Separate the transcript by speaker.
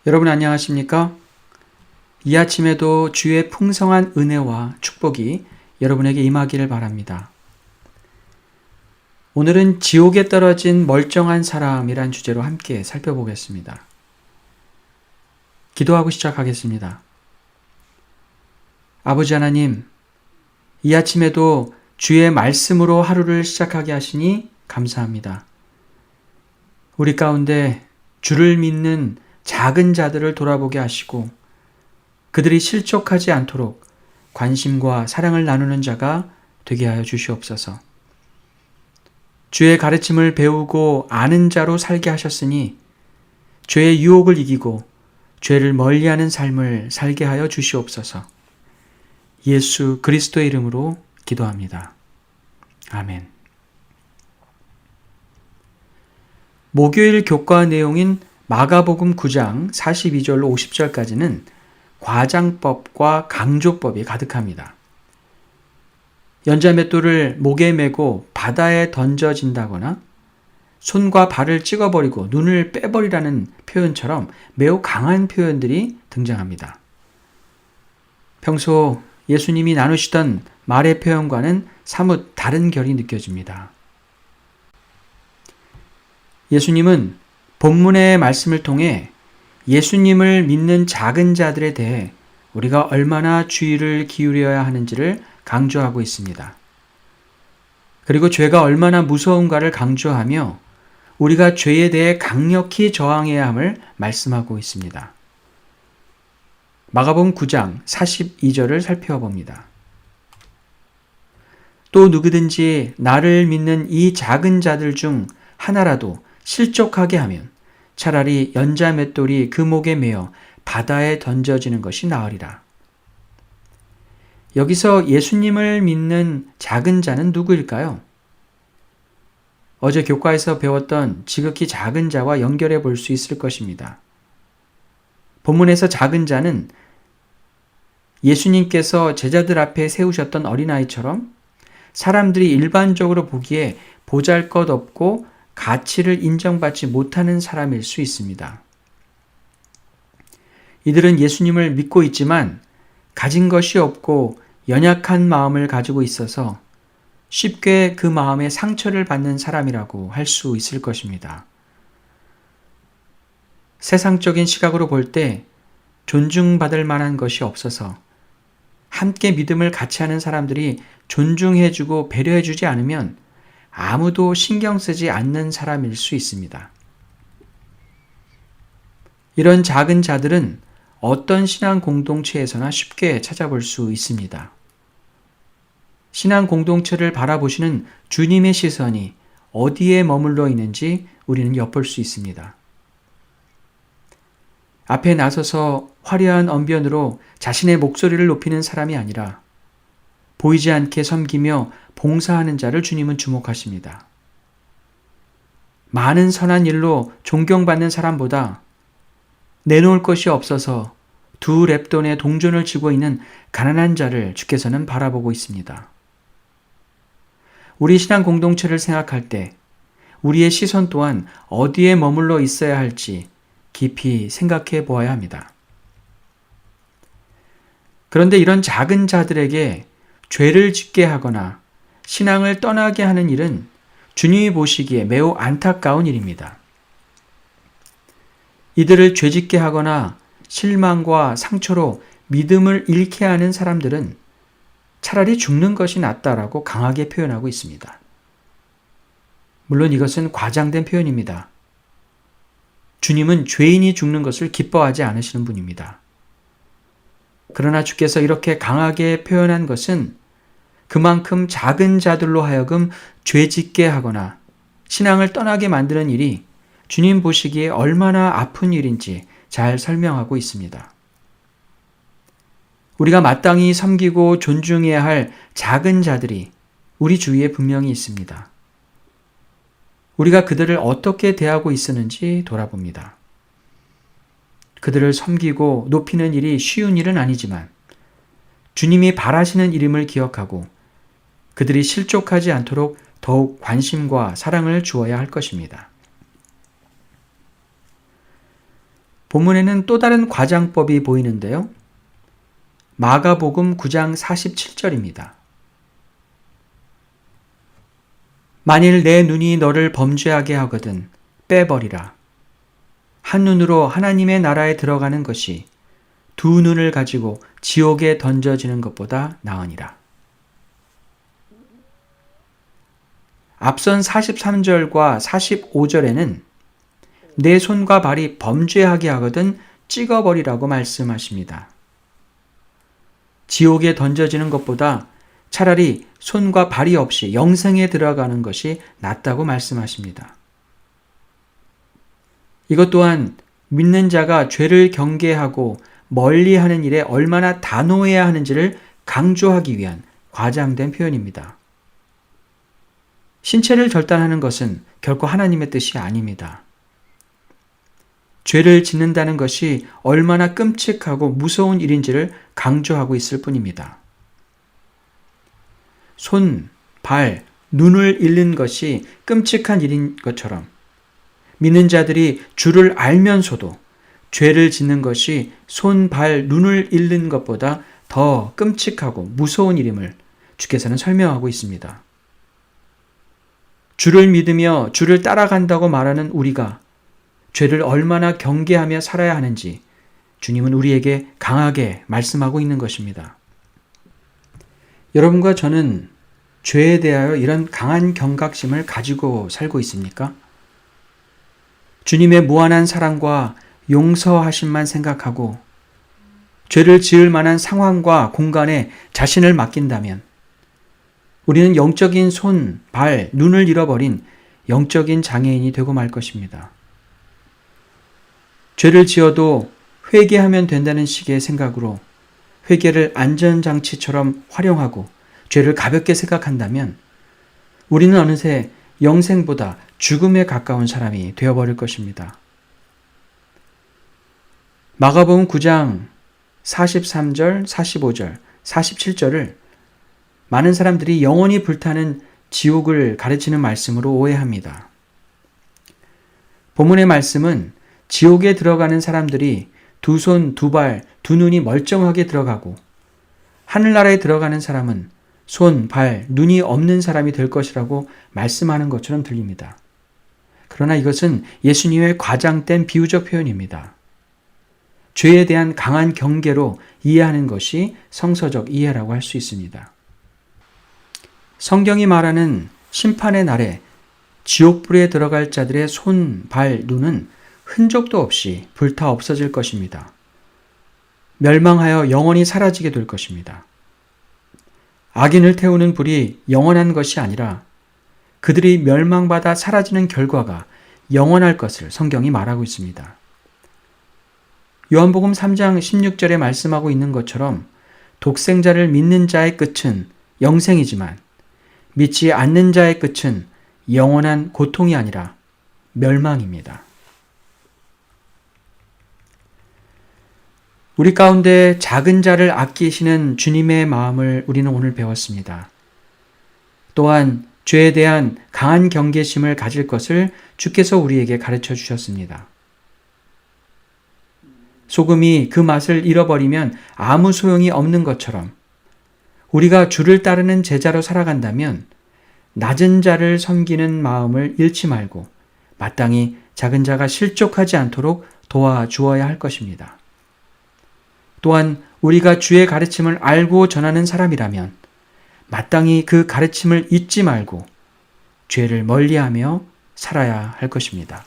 Speaker 1: 여러분 안녕하십니까? 이 아침에도 주의 풍성한 은혜와 축복이 여러분에게 임하기를 바랍니다. 오늘은 지옥에 떨어진 멀쩡한 사람이란 주제로 함께 살펴보겠습니다. 기도하고 시작하겠습니다. 아버지 하나님, 이 아침에도 주의 말씀으로 하루를 시작하게 하시니 감사합니다. 우리 가운데 주를 믿는 작은 자들을 돌아보게 하시고 그들이 실족하지 않도록 관심과 사랑을 나누는 자가 되게 하여 주시옵소서. 주의 가르침을 배우고 아는 자로 살게 하셨으니 죄의 유혹을 이기고 죄를 멀리하는 삶을 살게 하여 주시옵소서. 예수 그리스도의 이름으로 기도합니다. 아멘. 목요일 교과 내용인 마가복음 9장 42절로 50절까지는 과장법과 강조법이 가득합니다. 연자맷돌을 목에 메고 바다에 던져진다거나 손과 발을 찍어버리고 눈을 빼버리라는 표현처럼 매우 강한 표현들이 등장합니다. 평소 예수님이 나누시던 말의 표현과는 사뭇 다른 결이 느껴집니다. 예수님은 본문의 말씀을 통해 예수님을 믿는 작은 자들에 대해 우리가 얼마나 주의를 기울여야 하는지를 강조하고 있습니다. 그리고 죄가 얼마나 무서운가를 강조하며 우리가 죄에 대해 강력히 저항해야 함을 말씀하고 있습니다. 마가복음 9장 42절을 살펴봅니다. 또 누구든지 나를 믿는 이 작은 자들 중 하나라도 실족하게 하면 차라리 연자맷돌이 그 목에 매어 바다에 던져지는 것이 나으리라. 여기서 예수님을 믿는 작은 자는 누구일까요? 어제 교과에서 배웠던 지극히 작은 자와 연결해 볼 수 있을 것입니다. 본문에서 작은 자는 예수님께서 제자들 앞에 세우셨던 어린아이처럼 사람들이 일반적으로 보기에 보잘것없고 가치를 인정받지 못하는 사람일 수 있습니다. 이들은 예수님을 믿고 있지만 가진 것이 없고 연약한 마음을 가지고 있어서 쉽게 그 마음에 상처를 받는 사람이라고 할 수 있을 것입니다. 세상적인 시각으로 볼 때 존중받을 만한 것이 없어서 함께 믿음을 같이 하는 사람들이 존중해주고 배려해주지 않으면 아무도 신경 쓰지 않는 사람일 수 있습니다. 이런 작은 자들은 어떤 신앙 공동체에서나 쉽게 찾아볼 수 있습니다. 신앙 공동체를 바라보시는 주님의 시선이 어디에 머물러 있는지 우리는 엿볼 수 있습니다. 앞에 나서서 화려한 언변으로 자신의 목소리를 높이는 사람이 아니라 보이지 않게 섬기며 봉사하는 자를 주님은 주목하십니다. 많은 선한 일로 존경받는 사람보다 내놓을 것이 없어서 두 렙돈의 동전을 쥐고 있는 가난한 자를 주께서는 바라보고 있습니다. 우리 신앙 공동체를 생각할 때 우리의 시선 또한 어디에 머물러 있어야 할지 깊이 생각해 보아야 합니다. 그런데 이런 작은 자들에게 죄를 짓게 하거나 신앙을 떠나게 하는 일은 주님이 보시기에 매우 안타까운 일입니다. 이들을 죄짓게 하거나 실망과 상처로 믿음을 잃게 하는 사람들은 차라리 죽는 것이 낫다라고 강하게 표현하고 있습니다. 물론 이것은 과장된 표현입니다. 주님은 죄인이 죽는 것을 기뻐하지 않으시는 분입니다. 그러나 주께서 이렇게 강하게 표현한 것은 그만큼 작은 자들로 하여금 죄짓게 하거나 신앙을 떠나게 만드는 일이 주님 보시기에 얼마나 아픈 일인지 잘 설명하고 있습니다. 우리가 마땅히 섬기고 존중해야 할 작은 자들이 우리 주위에 분명히 있습니다. 우리가 그들을 어떻게 대하고 있었는지 돌아봅니다. 그들을 섬기고 높이는 일이 쉬운 일은 아니지만 주님이 바라시는 일임을 기억하고 그들이 실족하지 않도록 더욱 관심과 사랑을 주어야 할 것입니다. 본문에는 또 다른 과장법이 보이는데요. 마가복음 9장 47절입니다. 만일 내 눈이 너를 범죄하게 하거든 빼버리라. 한 눈으로 하나님의 나라에 들어가는 것이 두 눈을 가지고 지옥에 던져지는 것보다 나으니라. 앞선 43절과 45절에는 내 손과 발이 범죄하게 하거든 찍어버리라고 말씀하십니다. 지옥에 던져지는 것보다 차라리 손과 발이 없이 영생에 들어가는 것이 낫다고 말씀하십니다. 이것 또한 믿는 자가 죄를 경계하고 멀리하는 일에 얼마나 단호해야 하는지를 강조하기 위한 과장된 표현입니다. 신체를 절단하는 것은 결코 하나님의 뜻이 아닙니다. 죄를 짓는다는 것이 얼마나 끔찍하고 무서운 일인지를 강조하고 있을 뿐입니다. 손, 발, 눈을 잃는 것이 끔찍한 일인 것처럼 믿는 자들이 주를 알면서도 죄를 짓는 것이 손, 발, 눈을 잃는 것보다 더 끔찍하고 무서운 일임을 주께서는 설명하고 있습니다. 주를 믿으며 주를 따라간다고 말하는 우리가 죄를 얼마나 경계하며 살아야 하는지 주님은 우리에게 강하게 말씀하고 있는 것입니다. 여러분과 저는 죄에 대하여 이런 강한 경각심을 가지고 살고 있습니까? 주님의 무한한 사랑과 용서하심만 생각하고 죄를 지을 만한 상황과 공간에 자신을 맡긴다면 우리는 영적인 손, 발, 눈을 잃어버린 영적인 장애인이 되고 말 것입니다. 죄를 지어도 회개하면 된다는 식의 생각으로 회개를 안전장치처럼 활용하고 죄를 가볍게 생각한다면 우리는 어느새 영생보다 죽음에 가까운 사람이 되어버릴 것입니다. 마가복음 9장 43절, 45절, 47절을 많은 사람들이 영원히 불타는 지옥을 가르치는 말씀으로 오해합니다. 본문의 말씀은 지옥에 들어가는 사람들이 두 손, 두 발, 두 눈이 멀쩡하게 들어가고 하늘나라에 들어가는 사람은 손, 발, 눈이 없는 사람이 될 것이라고 말씀하는 것처럼 들립니다. 그러나 이것은 예수님의 과장된 비유적 표현입니다. 죄에 대한 강한 경계로 이해하는 것이 성서적 이해라고 할 수 있습니다. 성경이 말하는 심판의 날에 지옥불에 들어갈 자들의 손, 발, 눈은 흔적도 없이 불타 없어질 것입니다. 멸망하여 영원히 사라지게 될 것입니다. 악인을 태우는 불이 영원한 것이 아니라 그들이 멸망받아 사라지는 결과가 영원할 것을 성경이 말하고 있습니다. 요한복음 3장 16절에 말씀하고 있는 것처럼 독생자를 믿는 자의 끝은 영생이지만 믿지 않는 자의 끝은 영원한 고통이 아니라 멸망입니다. 우리 가운데 작은 자를 아끼시는 주님의 마음을 우리는 오늘 배웠습니다. 또한 죄에 대한 강한 경계심을 가질 것을 주께서 우리에게 가르쳐 주셨습니다. 소금이 그 맛을 잃어버리면 아무 소용이 없는 것처럼 우리가 주를 따르는 제자로 살아간다면 낮은 자를 섬기는 마음을 잃지 말고 마땅히 작은 자가 실족하지 않도록 도와주어야 할 것입니다. 또한 우리가 주의 가르침을 알고 전하는 사람이라면 마땅히 그 가르침을 잊지 말고 죄를 멀리하며 살아야 할 것입니다.